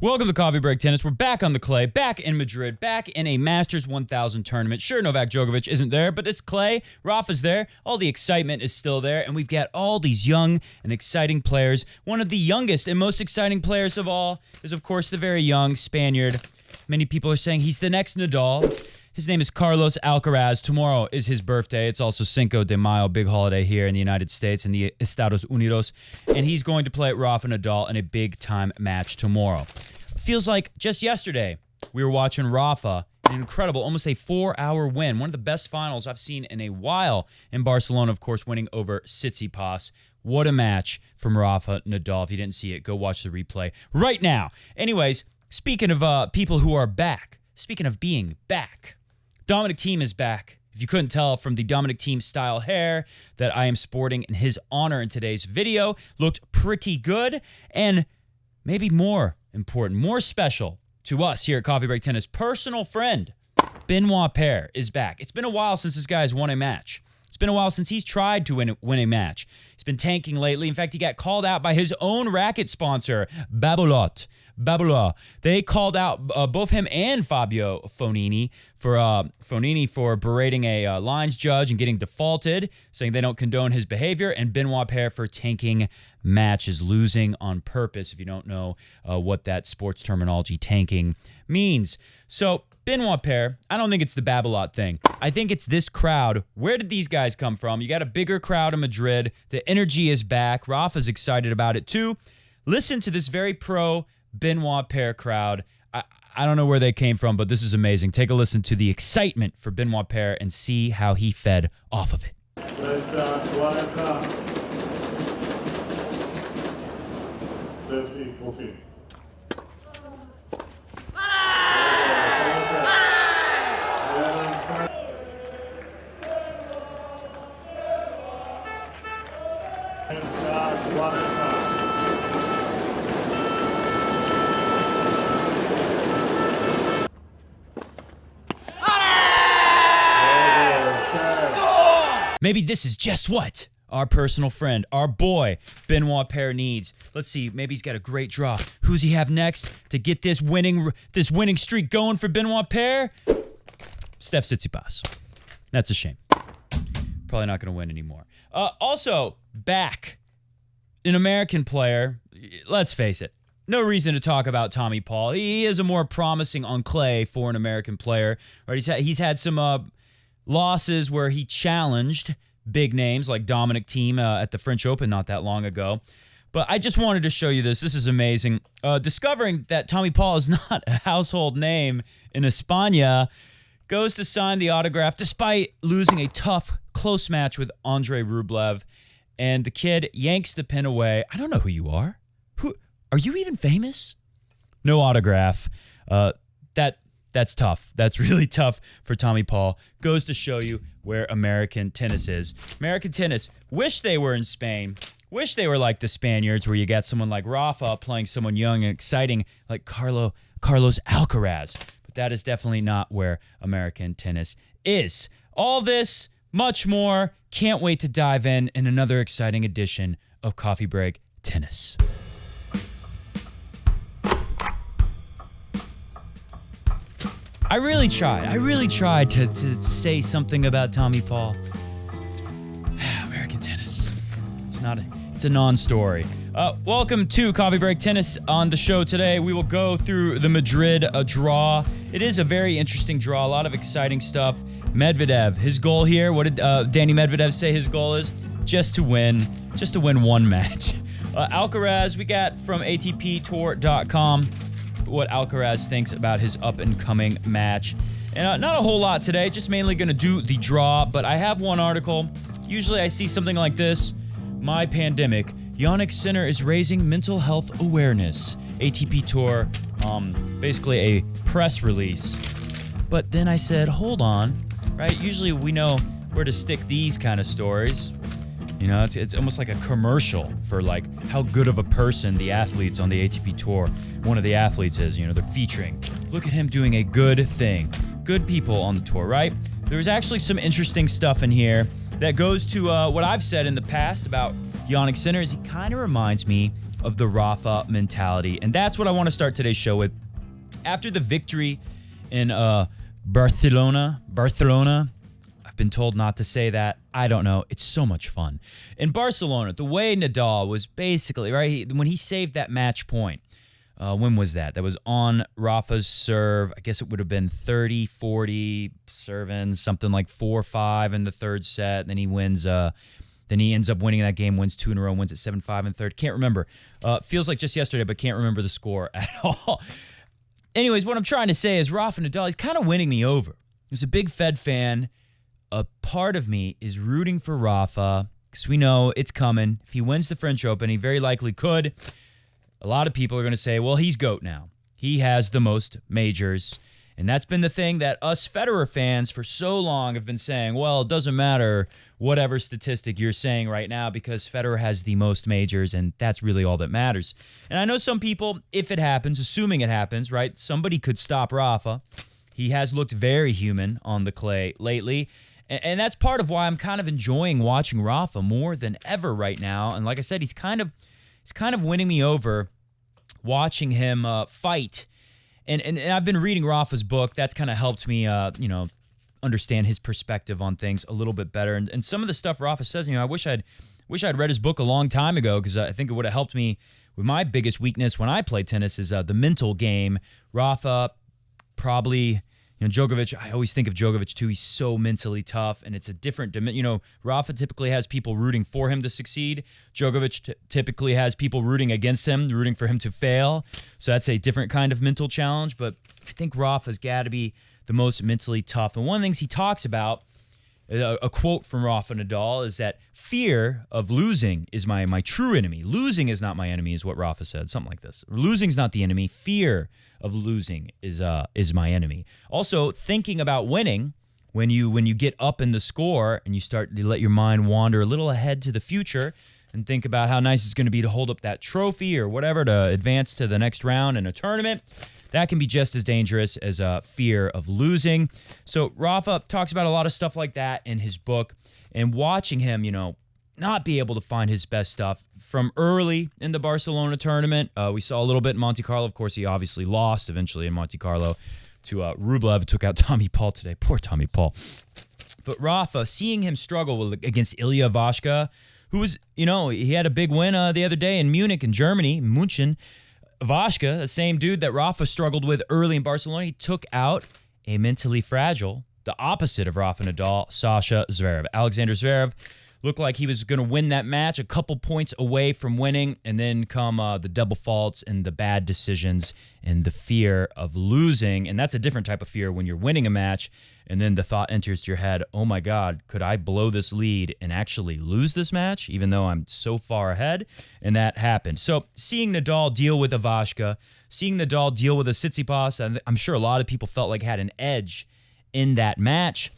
Welcome to Coffee Break Tennis. We're back on the clay, back in Madrid, back in a Masters 1000 tournament. Sure, Novak Djokovic isn't there, but it's clay. Rafa's there. All the excitement is still there, and we've got all these young and exciting players. One of the youngest and most exciting players of all is, of course, the very young Spaniard. Many people are saying he's the next Nadal. His name is Carlos Alcaraz. Tomorrow is his birthday. It's also Cinco de Mayo, big holiday here in the United States, in the Estados Unidos. And he's going to play Rafa Nadal in a big-time match tomorrow. Feels like just yesterday we were watching Rafa, an incredible, almost a 4-hour win. One of the best finals I've seen in a while in Barcelona, of course, winning over Tsitsipas. What a match from Rafa Nadal. If you didn't see it, go watch the replay right now. Anyways, speaking of people who are back, speaking of being back, Dominic Thiem is back. If you couldn't tell from the Dominic Thiem style hair that I am sporting in his honor in today's video, looked pretty good, and maybe more important, more special to us here at Coffee Break Tennis, personal friend Benoit Paire is back. It's been a while since this guy's won a match. It's been a while since he's tried to win a match. He's been tanking lately. In fact, he got called out by his own racket sponsor, Babolat. They called out both him and Fabio Fognini for berating a lines judge and getting defaulted, saying they don't condone his behavior, and Benoit Paire for tanking matches, losing on purpose, if you don't know what that sports terminology tanking means. So Benoit Paire, I don't think it's the Babolat thing. I think it's this crowd. Where did these guys come from? You got a bigger crowd in Madrid. The energy is back. Rafa's excited about it too. Listen to this very pro Benoit Paire crowd. I don't know where they came from, but this is amazing. Take a listen to the excitement for Benoit Paire and see how he fed off of it. 14. Maybe this is just what our personal friend, our boy, Benoit Paire needs. Let's see, maybe he's got a great draw. Who's he have next to get this winning streak going for Benoit Paire? Steph Tsitsipas. That's a shame. Probably not going to win anymore. Also, back, an American player. Let's face it, no reason to talk about Tommy Paul. He is a more promising on clay for an American player. Right? He's had some losses where he challenged big names like Dominic Thiem at the French Open not that long ago. But I just wanted to show you this. This is amazing. Discovering that Tommy Paul is not a household name in España, goes to sign the autograph despite losing a tough, close match with Andre Rublev. And the kid yanks the pin away. I don't know who you are. Who are you even famous? No autograph. That's tough. That's really tough for Tommy Paul. Goes to show you where American tennis is. American tennis, wish they were in Spain. Wish they were like the Spaniards, where you got someone like Rafa playing someone young and exciting like Carlos Alcaraz. But that is definitely not where American tennis is. All this, much more. Can't wait to dive in another exciting edition of Coffee Break Tennis. I really tried to say something about Tommy Paul. American tennis. It's a non-story. Welcome to Coffee Break Tennis. On the show today, we will go through the Madrid draw. It is a very interesting draw, a lot of exciting stuff. Medvedev, his goal here, what did Danny Medvedev say his goal is? Just to win one match. Alcaraz, we got from ATPtour.com. What Alcaraz thinks about his up-and-coming match. And not a whole lot today, just mainly going to do the draw, but I have one article. Usually I see something like this. My pandemic. Jannik Sinner is raising mental health awareness. ATP Tour, basically a press release. But then I said, hold on, right? Usually we know where to stick these kind of stories. You know, it's almost like a commercial for like how good of a person the athletes on the ATP Tour, one of the athletes is, you know, they're featuring. Look at him doing a good thing. Good people on the tour, right? There's actually some interesting stuff in here that goes to what I've said in the past about Jannik Sinner. He kind of reminds me of the Rafa mentality. And that's what I want to start today's show with. After the victory in Barcelona, I've been told not to say that. I don't know. It's so much fun. In Barcelona, the way Nadal was basically, right, when he saved that match point, when was that? That was on Rafa's serve. I guess it would have been 30-40 serving, something like 4-5 in the third set. Then he wins. Then he ends up winning that game, wins 2 in a row, wins at 7-5 in third. Can't remember. Feels like just yesterday, but can't remember the score at all. Anyways, what I'm trying to say is Rafa Nadal, he's kind of winning me over. He's a big Fed fan. A part of me is rooting for Rafa because we know it's coming. If he wins the French Open, he very likely could. A lot of people are going to say, well, he's GOAT now. He has the most majors. And that's been the thing that us Federer fans for so long have been saying, well, it doesn't matter whatever statistic you're saying right now because Federer has the most majors, and that's really all that matters. And I know some people, if it happens, assuming it happens, right, somebody could stop Rafa. He has looked very human on the clay lately, and that's part of why I'm kind of enjoying watching Rafa more than ever right now. And like I said, he's kind of winning me over watching him fight. And I've been reading Rafa's book. That's kind of helped me, understand his perspective on things a little bit better. And some of the stuff Rafa says, I wish I'd read his book a long time ago because I think it would have helped me with my biggest weakness when I play tennis is the mental game. Rafa probably, Djokovic. I always think of Djokovic too. He's so mentally tough, and it's a different dimension. Rafa typically has people rooting for him to succeed. Djokovic typically has people rooting against him, rooting for him to fail. So that's a different kind of mental challenge. But I think Rafa's got to be the most mentally tough. And one of the things he talks about, a quote from Rafa Nadal, is that fear of losing is my true enemy. Losing is not my enemy, is what Rafa said. Something like this. Losing's not the enemy. Fear of losing is my enemy. Also, thinking about winning, when you get up in the score and you start to let your mind wander a little ahead to the future and think about how nice it's going to be to hold up that trophy or whatever to advance to the next round in a tournament, that can be just as dangerous as fear of losing. So Rafa talks about a lot of stuff like that in his book, and watching him, not be able to find his best stuff from early in the Barcelona tournament. We saw a little bit in Monte Carlo. Of course, he obviously lost eventually in Monte Carlo to Rublev. Took out Tommy Paul today. Poor Tommy Paul. But Rafa, seeing him struggle against Ilya Vashka, who was, he had a big win the other day in Munich in Germany, München. Vashka, the same dude that Rafa struggled with early in Barcelona, he took out a mentally fragile, the opposite of Rafa Nadal, Sasha Zverev. Alexander Zverev looked like he was going to win that match, a couple points away from winning, and then come the double faults and the bad decisions and the fear of losing. And that's a different type of fear when you're winning a match, and then the thought enters your head, oh my God, could I blow this lead and actually lose this match, even though I'm so far ahead? And that happened. So seeing Nadal deal with a Vashka, seeing Nadal deal with a Tsitsipas, I'm sure a lot of people felt like had an edge in that match.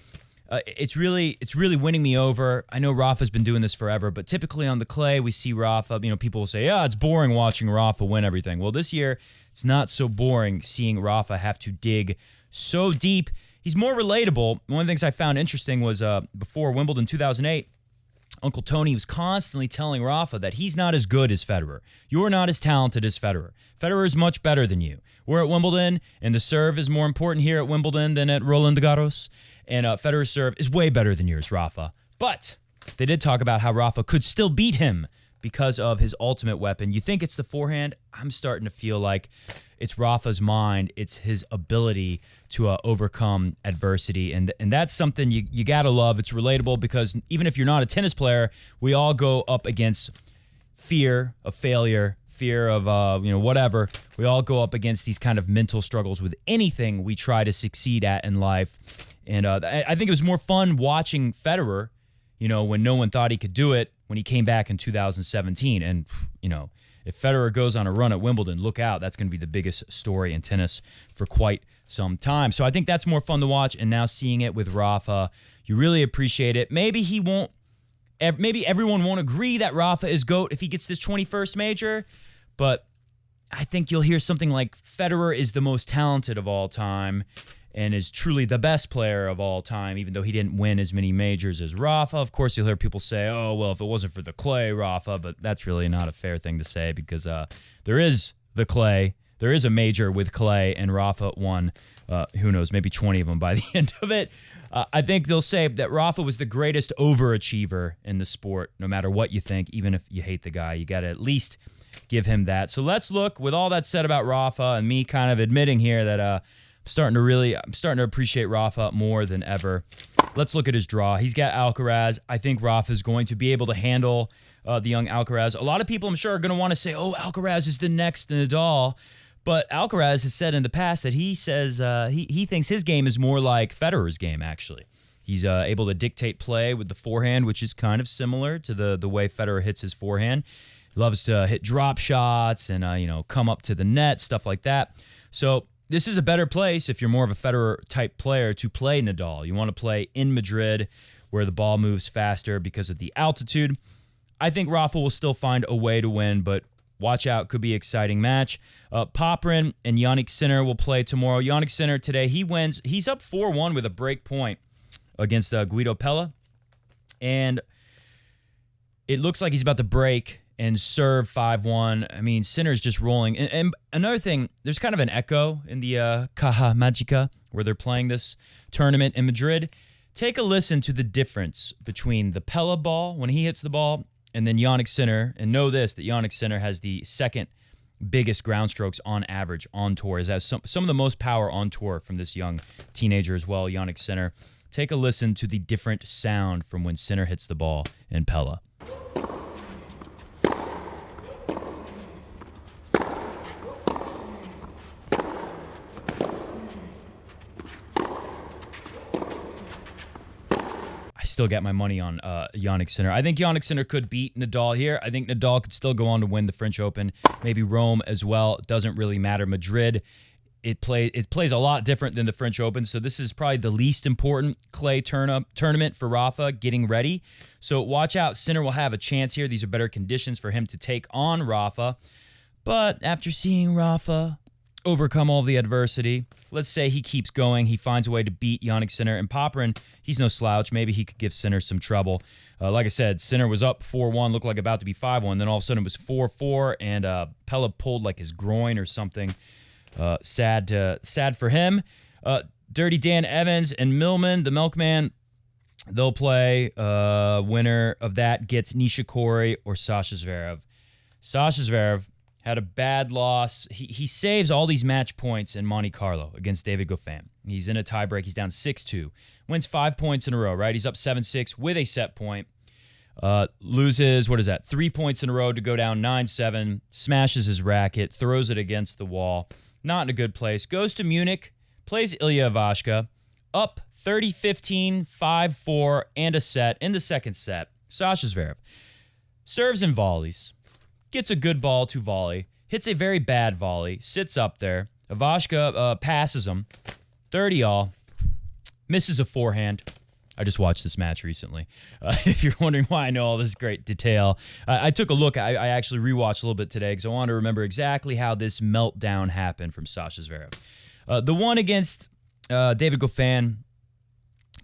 It's really winning me over. I know Rafa's been doing this forever, but typically on the clay, we see Rafa, people will say, yeah, it's boring watching Rafa win everything. Well, this year, it's not so boring seeing Rafa have to dig so deep. He's more relatable. One of the things I found interesting was before Wimbledon 2008, Uncle Tony was constantly telling Rafa that he's not as good as Federer. You're not as talented as Federer. Federer is much better than you. We're at Wimbledon, and the serve is more important here at Wimbledon than at Roland Garros. And Federer's serve is way better than yours, Rafa. But they did talk about how Rafa could still beat him because of his ultimate weapon. You think it's the forehand? I'm starting to feel like it's Rafa's mind. It's his ability to overcome adversity. And that's something you got to love. It's relatable because even if you're not a tennis player, we all go up against fear of failure, fear of, whatever. We all go up against these kind of mental struggles with anything we try to succeed at in life. And I think it was more fun watching Federer, when no one thought he could do it when he came back in 2017. And, if Federer goes on a run at Wimbledon, look out. That's going to be the biggest story in tennis for quite some time. So I think that's more fun to watch. And now seeing it with Rafa, you really appreciate it. Maybe everyone won't agree that Rafa is GOAT if he gets this 21st major, but I think you'll hear something like Federer is the most talented of all time. and is truly the best player of all time, even though he didn't win as many majors as Rafa. Of course, you'll hear people say, oh, well, if it wasn't for the clay, Rafa, but that's really not a fair thing to say because there is the clay. There is a major with clay, and Rafa won, who knows, maybe 20 of them by the end of it. I think they'll say that Rafa was the greatest overachiever in the sport, no matter what you think, even if you hate the guy. You got to at least give him that. So let's look, with all that said about Rafa and me kind of admitting here that I'm starting to appreciate Rafa more than ever. Let's look at his draw. He's got Alcaraz. I think Rafa is going to be able to handle the young Alcaraz. A lot of people, I'm sure, are going to want to say, oh, Alcaraz is the next Nadal. But Alcaraz has said in the past that he says he thinks his game is more like Federer's game, actually. He's able to dictate play with the forehand, which is kind of similar to the way Federer hits his forehand. He loves to hit drop shots and come up to the net, stuff like that. So this is a better place if you're more of a Federer-type player to play Nadal. You want to play in Madrid where the ball moves faster because of the altitude. I think Rafa will still find a way to win, but watch out, could be an exciting match. Popyrin and Jannik Sinner will play tomorrow. Jannik Sinner today, he wins. He's up 4-1 with a break point against Guido Pella. And it looks like he's about to break and serve 5-1. I mean, Sinner's just rolling. And another thing, there's kind of an echo in the Caja Magica where they're playing this tournament in Madrid. Take a listen to the difference between the Pella ball when he hits the ball and then Jannik Sinner, and know this, that Jannik Sinner has the second biggest ground strokes on average on tour. He has some of the most power on tour from this young teenager as well, Jannik Sinner. Take a listen to the different sound from when Sinner hits the ball in Pella. Still get my money on Jannik Sinner. I think Jannik Sinner could beat Nadal here. I think Nadal could still go on to win the French Open, maybe Rome as well. It doesn't really matter. Madrid, it plays a lot different than the French Open, so this is probably the least important clay tournament for Rafa getting ready. So watch out. Sinner will have a chance here. These are better conditions for him to take on Rafa. But after seeing Rafa overcome all the adversity, let's say he keeps going, he finds a way to beat Jannik Sinner, and Popyrin, he's no slouch. Maybe he could give Sinner some trouble. Like I said, Sinner was up 4-1, looked like about to be 5-1, then all of a sudden it was 4-4, and Pella pulled like his groin or something. Sad for him. Dirty Dan Evans and Millman, the Milkman, they'll play. Winner of that gets Nishikori or Sasha Zverev. Sasha Zverev had a bad loss. He saves all these match points in Monte Carlo against David Goffin. He's in a tiebreak. He's down 6-2. Wins 5 points in a row, right? He's up 7-6 with a set point. Loses, 3 points in a row to go down 9-7. Smashes his racket. Throws it against the wall. Not in a good place. Goes to Munich. Plays Ilya Ivashka. Up 30-15, 5-4, and a set in the second set. Sasha Zverev serves and volleys. Gets a good ball to volley, hits a very bad volley, sits up there. Ivashka passes him, 30-all, misses a forehand. I just watched this match recently. If you're wondering why I know all this great detail, I took a look. I actually rewatched a little bit today because I wanted to remember exactly how this meltdown happened from Sasha Zverev. The one against David Goffin,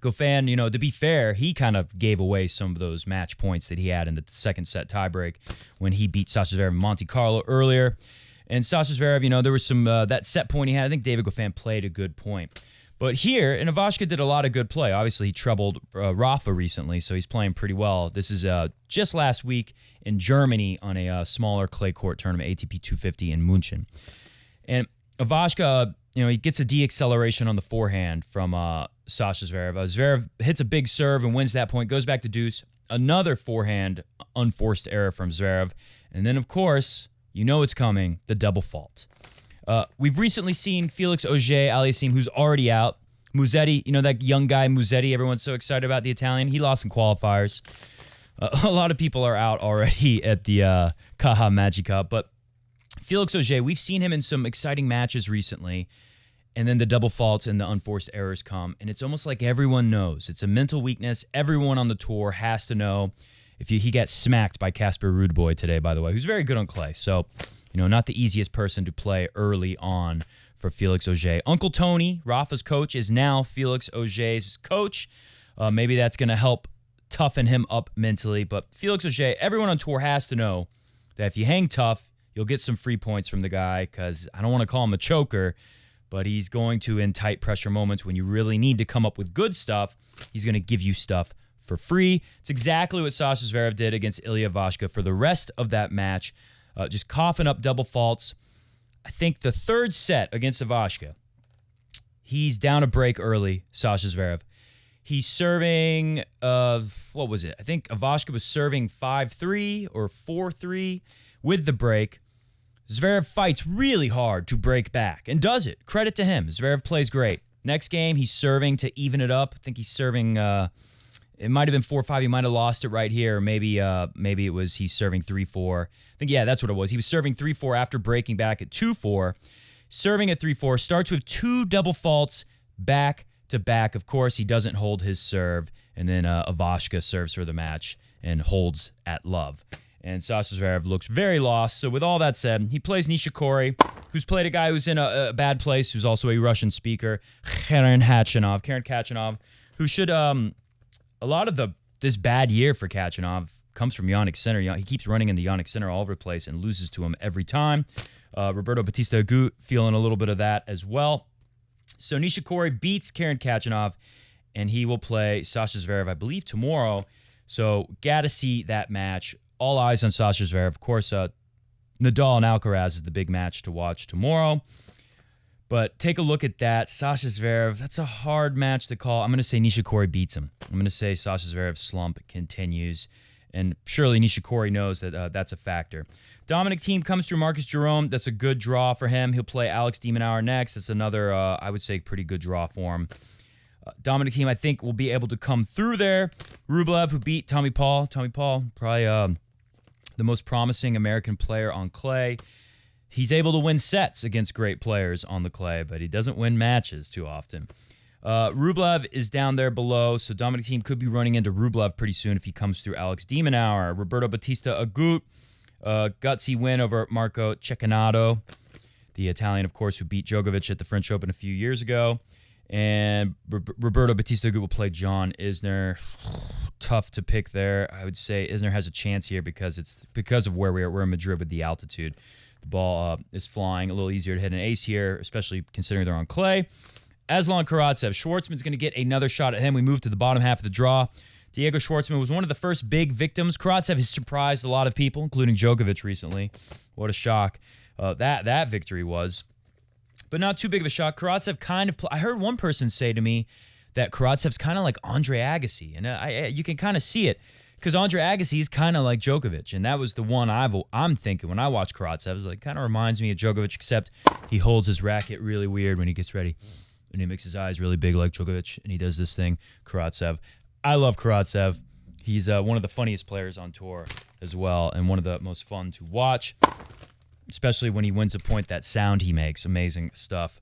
to be fair, he kind of gave away some of those match points that he had in the second set tiebreak when he beat Sasha Zverev in Monte Carlo earlier. And Sasha Zverev, there was some, that set point he had, I think David Goffin played a good point. But here, and Ivashka did a lot of good play. Obviously, he troubled Rafa recently, so he's playing pretty well. This is just last week in Germany on a smaller clay court tournament, ATP 250 in München. And Ivashka, he gets a de-acceleration on the forehand from Sasha Zverev. Zverev hits a big serve and wins that point, goes back to deuce. Another forehand unforced error from Zverev. And then, of course, it's coming, the double fault. We've recently seen Felix Auger-Aliassime, who's already out. Musetti, that young guy Musetti, everyone's so excited about, the Italian. He lost in qualifiers. A lot of people are out already at the Caja Magica. But Felix Auger, we've seen him in some exciting matches recently. And then the double faults and the unforced errors come. And it's almost like everyone knows. It's a mental weakness. Everyone on the tour has to know. He got smacked by Casper Ruudeboy today, by the way, who's very good on clay. So, not the easiest person to play early on for Felix Auger. Uncle Tony, Rafa's coach, is now Felix Auger's coach. Maybe that's going to help toughen him up mentally. But Felix Auger, everyone on tour has to know that if you hang tough, you'll get some free points from the guy, because I don't want to call him a choker, but he's going to, in tight pressure moments when you really need to come up with good stuff, he's going to give you stuff for free. It's exactly what Sasha Zverev did against Ilya Ivashka for the rest of that match, just coughing up double faults. I think the third set against Ivashka, he's down a break early, Sasha Zverev. He's serving, what was it? I think Ivashka was serving 5-3 or 4-3 with the break. Zverev fights really hard to break back and does it. Credit to him. Zverev plays great. Next game, he's serving to even it up. I think he's serving, it might have been 4-5. He might have lost it right here. Maybe it was he's serving 3-4. I think, yeah, that's what it was. He was serving 3-4 after breaking back at 2-4. Serving at 3-4. Starts with 2 double faults back to back. Of course, he doesn't hold his serve. And then Ivashka serves for the match and holds at love. And Sasha Zverev looks very lost. So with all that said, he plays Nishikori, who's played a guy who's in a bad place, who's also a Russian speaker, Karen Khachanov, who should, a lot of this bad year for Khachanov comes from Yannick Sinner. He keeps running into Yannick Sinner all over the place and loses to him every time. Roberto Bautista Agut feeling a little bit of that as well. So Nishikori beats Karen Khachanov, and he will play Sasha Zverev, I believe, tomorrow. So got to see that match. All eyes on Sasha Zverev. Of course, Nadal and Alcaraz is the big match to watch tomorrow. But take a look at that. Sasha Zverev, that's a hard match to call. I'm going to say Nishikori beats him. I'm going to say Sasha Zverev's slump continues. And surely Nishikori knows that that's a factor. Dominic Thiem comes through Marcus Giron. That's a good draw for him. He'll play Alex de Minaur next. That's another, I would say, pretty good draw for him. Dominic Thiem, I think, will be able to come through there. Rublev, who beat Tommy Paul. Tommy Paul, probably the most promising American player on clay. He's able to win sets against great players on the clay, but he doesn't win matches too often. Rublev is down there below, so Dominic Thiem could be running into Rublev pretty soon if he comes through Alex de Minaur. Roberto Bautista Agut, gutsy win over Marco Cecchinato, the Italian, of course, who beat Djokovic at the French Open a few years ago. And Roberto Bautista Agut will play John Isner. Tough to pick there. I would say Isner has a chance here because of where we are. We're in Madrid with the altitude. The ball is flying. A little easier to hit an ace here, especially considering they're on clay. Aslan Karatsev. Schwartzman's going to get another shot at him. We move to the bottom half of the draw. Diego Schwartzman was one of the first big victims. Karatsev has surprised a lot of people, including Djokovic recently. What a shock that victory was. But not too big of a shock. Karatsev kind of... I heard one person say to me that Karatsev's kind of like Andre Agassi. And you can kind of see it because Andre Agassi is kind of like Djokovic. And that was the one I'm thinking when I watch Karatsev. It's like, kind of reminds me of Djokovic, except he holds his racket really weird when he gets ready. And he makes his eyes really big like Djokovic. And he does this thing, Karatsev. I love Karatsev. He's one of the funniest players on tour as well. And one of the most fun to watch. Especially when he wins a point, that sound he makes. Amazing stuff.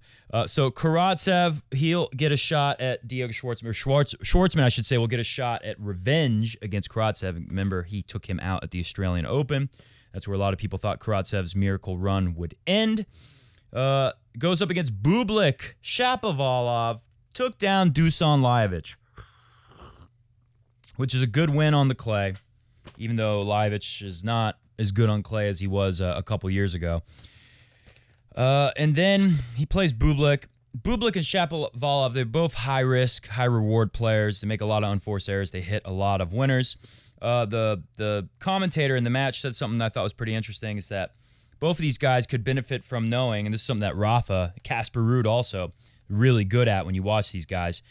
So Karatsev, he'll get a shot at Diego Schwartzman. Schwartzman, I should say, will get a shot at revenge against Karatsev. Remember, he took him out at the Australian Open. That's where a lot of people thought Karatsev's miracle run would end. Goes up against Bublik. Shapovalov took down Dusan Lajovic, which is a good win on the clay, even though Lajovic is not as good on clay as he was a couple years ago. And then he plays Bublik. Bublik and Shapovalov, they're both high-risk, high-reward players. They make a lot of unforced errors. They hit a lot of winners. The commentator in the match said something that I thought was pretty interesting, is that both of these guys could benefit from knowing, and this is something that Rafa, Casper Ruud also, really good at when you watch these guys,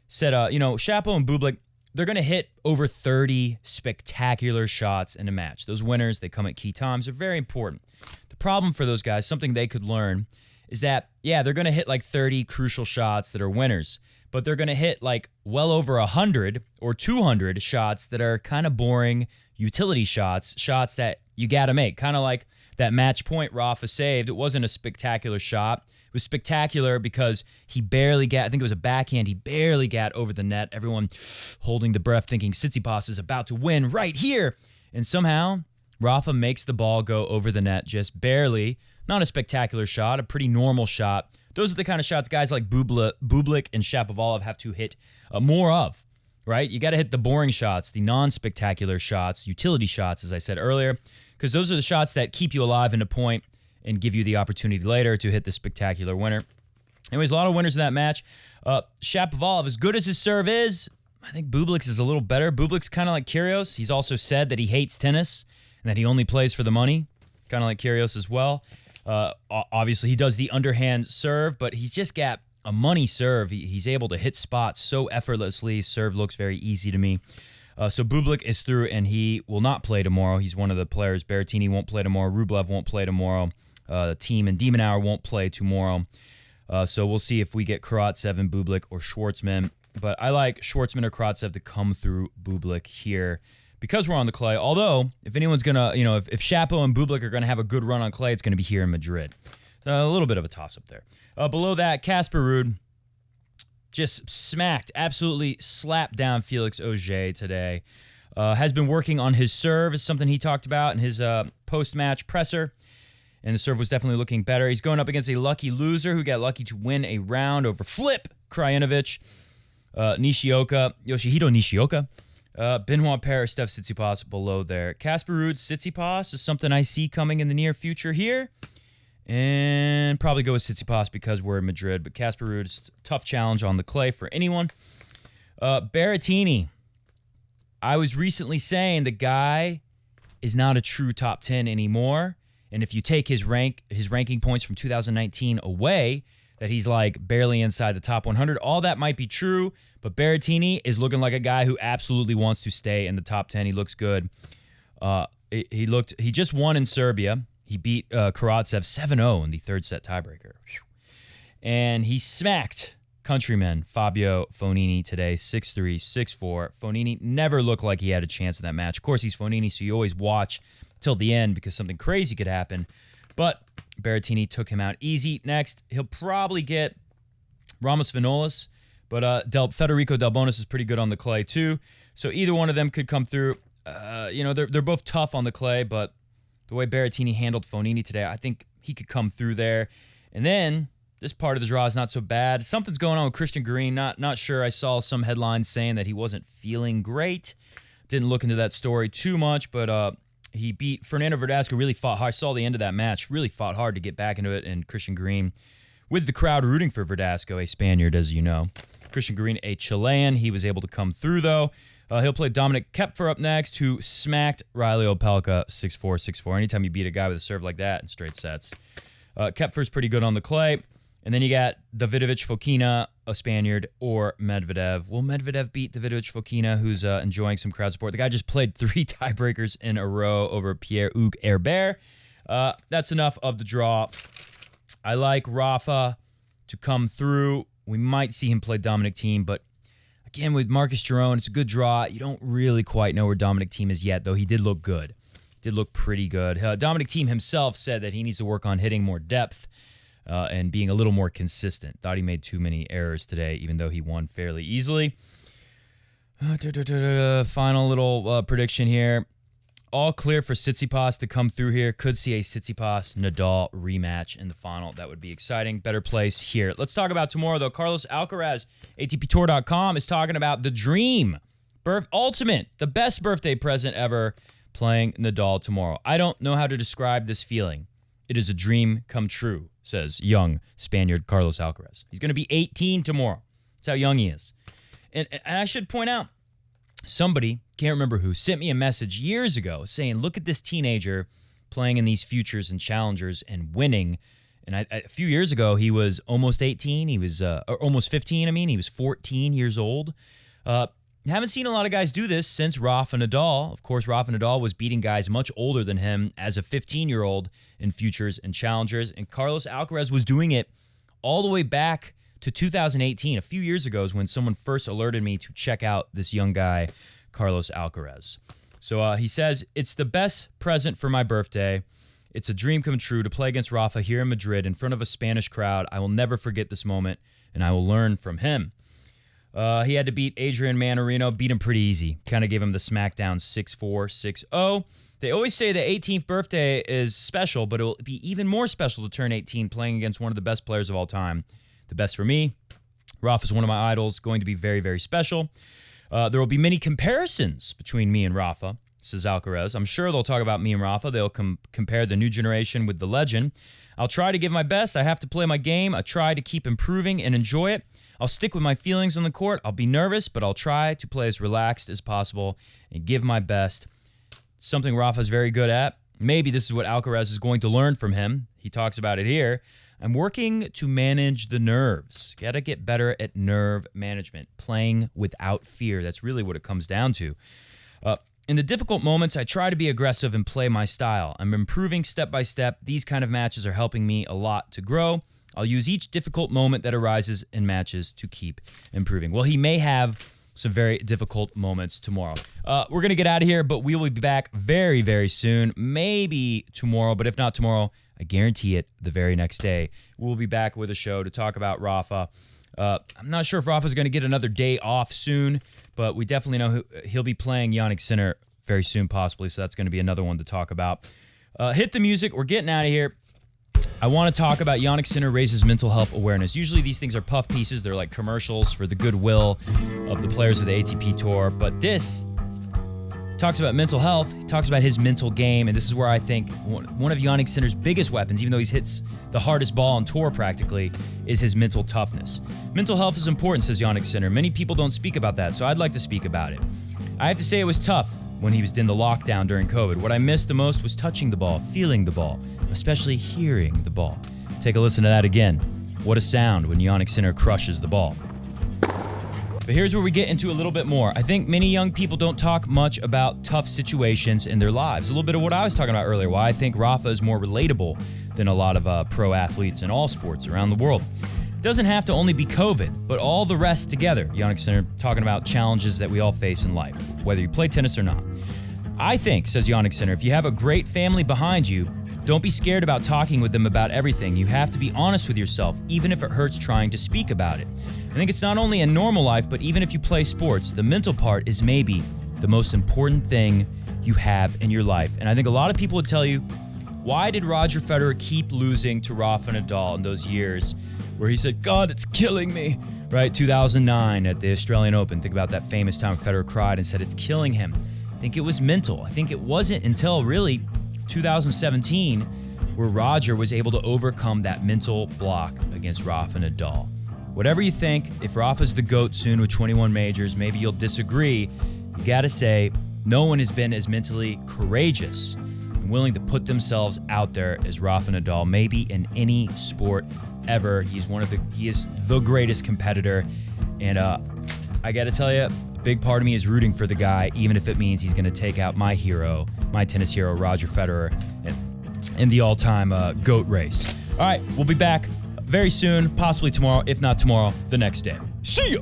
said, Shapo and Bublik, they're going to hit over 30 spectacular shots in a match. Those winners, they come at key times. They're very important. The problem for those guys, something they could learn, is that, yeah, they're going to hit like 30 crucial shots that are winners, but they're going to hit like well over 100 or 200 shots that are kind of boring utility shots that you got to make. Kind of like that match point Rafa saved. It wasn't a spectacular shot. It was spectacular because he barely got, I think it was a backhand, he barely got over the net. Everyone holding the breath thinking Tsitsipas is about to win right here. And somehow Rafa makes the ball go over the net just barely. Not a spectacular shot, a pretty normal shot Those are the kind of shots guys like Bublik and Shapovalov have to hit more of, right? You got to hit the boring shots, the non-spectacular shots, utility shots, as I said earlier, because those are the shots that keep you alive in a point and give you the opportunity later to hit the spectacular winner. Anyways, a lot of winners in that match. Shapovalov, as good as his serve is, I think Bublik's is a little better. Bublik's kind of like Kyrgios. He's also said that he hates tennis and that he only plays for the money, kind of like Kyrgios as well. Obviously, he does the underhand serve, but he's just got a money serve. He's able to hit spots so effortlessly. Serve looks very easy to me. So Bublik is through, and he will not play tomorrow. He's one of the players. Berrettini won't play tomorrow. Rublev won't play tomorrow. Thiem and Demon Hour won't play tomorrow. So we'll see if we get Karatsev and Bublik or Schwartzman. But I like Schwartzman or Karatsev to come through Bublik here because we're on the clay. Although, if anyone's going to, if Shapo and Bublik are going to have a good run on clay, it's going to be here in Madrid. A little bit of a toss-up there. Below that, Casper Ruud just smacked, absolutely slapped down Felix Auger today. Has been working on his serve, is something he talked about in his post-match presser. And the serve was definitely looking better. He's going up against a lucky loser who got lucky to win a round over Flip Krajinovic, Yoshihito Nishioka, Benoit Paire, Steph Tsitsipas below there. Casper Ruud, Tsitsipas is something I see coming in the near future here. And probably go with Tsitsipas because we're in Madrid. But Casper Ruud is a tough challenge on the clay for anyone. Berrettini. I was recently saying the guy is not a true top 10 anymore. And if you take his ranking points from 2019 away, that he's like barely inside the top 100, all that might be true. But Berrettini is looking like a guy who absolutely wants to stay in the top 10. He looks good. He just won in Serbia. He beat Karatsev 7-0 in the third set tiebreaker. And he smacked countryman Fabio Fognini today, 6-3, 6-4. Fognini never looked like he had a chance in that match. Of course, he's Fognini, so you always watch till the end because something crazy could happen. But Berrettini took him out easy. Next, he'll probably get Ramos Vinolas, but Federico Delbonis is pretty good on the clay too. So either one of them could come through. They're both tough on the clay, but the way Berrettini handled Fognini today, I think he could come through there. And then this part of the draw is not so bad. Something's going on with Christian Green. Not sure. I saw some headlines saying that he wasn't feeling great. Didn't look into that story too much, but he beat Fernando Verdasco, really fought hard. I saw the end of that match, really fought hard to get back into it. And Christian Green, with the crowd rooting for Verdasco, a Spaniard, as you know. Christian Green, a Chilean. He was able to come through, though. He'll play Dominic Koepfer up next, who smacked Riley Opelka 6-4, 6-4. Anytime you beat a guy with a serve like that in straight sets. Koepfer's pretty good on the clay. And then you got Davidovich Fokina, a Spaniard, or Medvedev. Will Medvedev beat Davidovich Fokina, who's enjoying some crowd support? The guy just played 3 tiebreakers in a row over Pierre-Hugues Herbert. That's enough of the draw. I like Rafa to come through. We might see him play Dominic Thiem, but again, with Marcus Giron, it's a good draw. You don't really quite know where Dominic Thiem is yet, though he did look good. Did look pretty good. Dominic Thiem himself said that he needs to work on hitting more depth and being a little more consistent. Thought he made too many errors today, even though he won fairly easily. Final little prediction here. All clear for Tsitsipas to come through here. Could see a Tsitsipas-Nadal rematch in the final. That would be exciting. Better place here. Let's talk about tomorrow, though. Carlos Alcaraz, ATPTour.com, is talking about the dream. Ultimate, the best birthday present ever, playing Nadal tomorrow. I don't know how to describe this feeling. It is a dream come true, says young Spaniard Carlos Alcaraz. He's going to be 18 tomorrow. That's how young he is. And I should point out, somebody, can't remember who, sent me a message years ago saying, look at this teenager playing in these futures and challengers and winning. And a few years ago, he was almost 18. He was or almost 15, He was 14 years old. Haven't seen a lot of guys do this since Rafa Nadal. Of course, Rafa Nadal was beating guys much older than him as a 15-year-old in futures and challengers. And Carlos Alcaraz was doing it all the way back to 2018. A few years ago is when someone first alerted me to check out this young guy, Carlos Alcaraz. So he says, it's the best present for my birthday. It's a dream come true to play against Rafa here in Madrid in front of a Spanish crowd. I will never forget this moment, and I will learn from him. He had to beat Adrian Manarino, beat him pretty easy. Kind of gave him the smackdown 6-4, 6-0. They always say the 18th birthday is special, but it will be even more special to turn 18 playing against one of the best players of all time. The best for me. Rafa is one of my idols, going to be very, very special. There will be many comparisons between me and Rafa, says Alcaraz. I'm sure they'll talk about me and Rafa. They'll compare the new generation with the legend. I'll try to give my best. I have to play my game. I try to keep improving and enjoy it. I'll stick with my feelings on the court. I'll be nervous, but I'll try to play as relaxed as possible and give my best. Something Rafa's very good at. Maybe this is what Alcaraz is going to learn from him. He talks about it here. I'm working to manage the nerves. Got to get better at nerve management, playing without fear. That's really what it comes down to. In the difficult moments, I try to be aggressive and play my style. I'm improving step by step. These kind of matches are helping me a lot to grow. I'll use each difficult moment that arises in matches to keep improving. Well, he may have some very difficult moments tomorrow. We're going to get out of here, but we will be back very, very soon. Maybe tomorrow, but if not tomorrow, I guarantee it, the very next day, we'll be back with a show to talk about Rafa. I'm not sure if Rafa's going to get another day off soon, but we definitely know he'll be playing Jannik Sinner very soon, possibly, so that's going to be another one to talk about. Hit the music. We're getting out of here. I want to talk about Jannik Sinner raises mental health awareness. Usually these things are puff pieces. They're like commercials for the goodwill of the players of the ATP Tour, but this talks about mental health. He talks about his mental game, and this is where I think one of Jannik Sinner's biggest weapons, even though he hits the hardest ball on tour practically, is his mental toughness. Mental health is important, says Jannik Sinner. Many people don't speak about that, so I'd like to speak about it. I have to say it was tough when he was in the lockdown during COVID. What I missed the most was touching the ball, feeling the ball, especially hearing the ball. Take a listen to that again. What a sound when Jannik Sinner crushes the ball. But here's where we get into a little bit more. I think many young people don't talk much about tough situations in their lives. A little bit of what I was talking about earlier, why I think Rafa is more relatable than a lot of pro athletes in all sports around the world. It doesn't have to only be COVID, but all the rest together. Jannik Sinner talking about challenges that we all face in life, whether you play tennis or not. I think, says Jannik Sinner, if you have a great family behind you, don't be scared about talking with them about everything. You have to be honest with yourself, even if it hurts trying to speak about it. I think it's not only in normal life, but even if you play sports, the mental part is maybe the most important thing you have in your life. And I think a lot of people would tell you, why did Roger Federer keep losing to Rafa Nadal in those years where he said, God, it's killing me, right? 2009 at the Australian Open. Think about that famous time Federer cried and said it's killing him. I think it was mental. I think it wasn't until really 2017 where Roger was able to overcome that mental block against Rafa Nadal. Whatever you think, if Rafa's the GOAT soon with 21 majors, maybe you'll disagree. You got to say, no one has been as mentally courageous and willing to put themselves out there as Rafa Nadal, maybe in any sport ever. He is the greatest competitor. And I got to tell you, a big part of me is rooting for the guy, even if it means he's going to take out my hero, my tennis hero, Roger Federer, in the all-time GOAT race. All right, we'll be back very soon, possibly tomorrow. If not tomorrow, the next day. See ya!